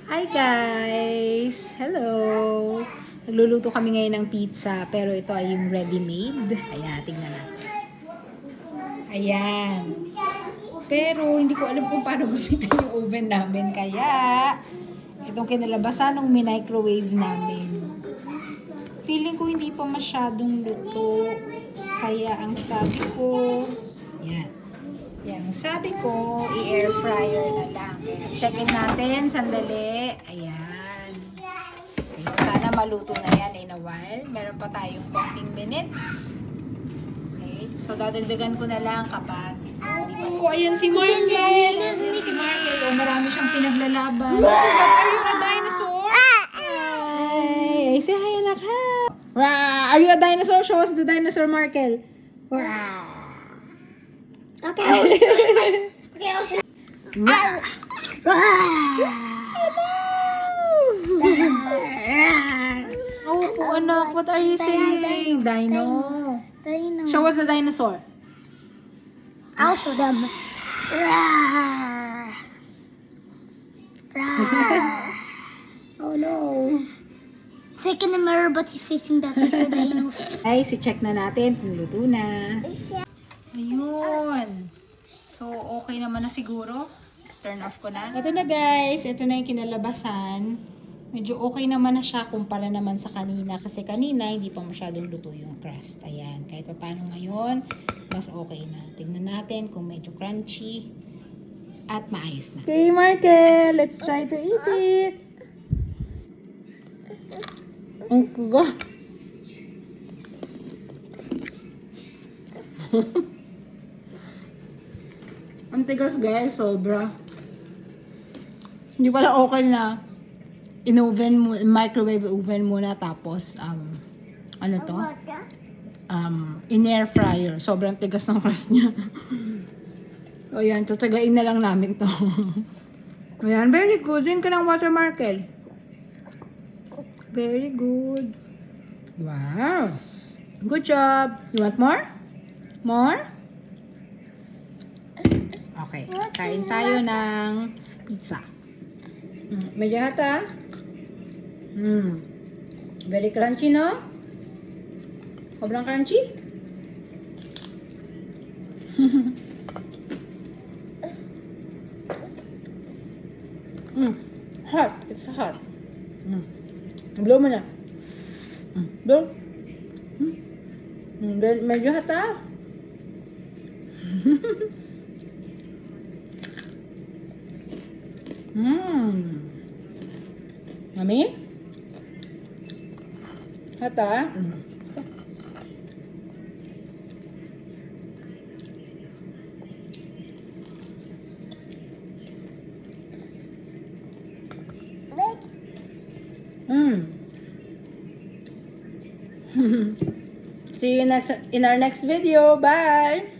Hi guys! Hello! Nagluluto kami ngayon ng pizza, pero ito ay yung ready-made. Ayan, tingnan natin. Ayan. Pero hindi ko alam kung paano gamitin yung oven namin. Kaya, itong kinalabasan ng microwave namin. Feeling ko hindi pa masyadong luto. Kaya ang sabi ko, yan. Yan, sabi ko, i-air fryer na lang. Check-in natin, sandali. Ayan. Okay, so sana maluto na yan in a while. Meron pa tayong konting minutes. Okay, so dadagdagan ko na lang kapag oh, ayan si Markel. Si Markel, oh, marami siyang pinaglalaban. Are you a dinosaur? Ay, say hi, anak, ha? Are you a dinosaur? Show us the dinosaur, Markel. Okay, I'll show Oh, anak, what are you saying? Dino. Show us the dinosaur. I'll show them. Oh no. It's like in the mirror, but he's facing that way, so dinosaur. Ay, si-check na natin kung luto na. Ayun. So, okay naman na siguro. Turn off ko na. Ito na guys. Ito na yung kinalabasan. Medyo okay naman na siya kumpara naman sa kanina. Kasi kanina, hindi pa masyadong luto yung crust. Ayan. Kahit pa paano ngayon, mas okay na. Tingnan natin kung medyo crunchy. At maayos na. Okay, Markel. Let's try to eat it. Ang kuga. Ang tigas guys, sobra. Hindi pala okay na in-oven mo, microwave oven muna tapos ano to? In-air fryer. Sobrang tigas ng crust niya. O yan, tutagain na lang namin to. Ayan, very good. Drink ka ng water, Markel. Very good. Wow. Good job. You want more? More? Okay. Kain tayo ng pizza. Medyo hata. Very crunchy, no? Sobrang crunchy? Hot. It's hot. Blow mo na. Blow. Medyo hata. Yummy? Hata? See you in our next video. Bye!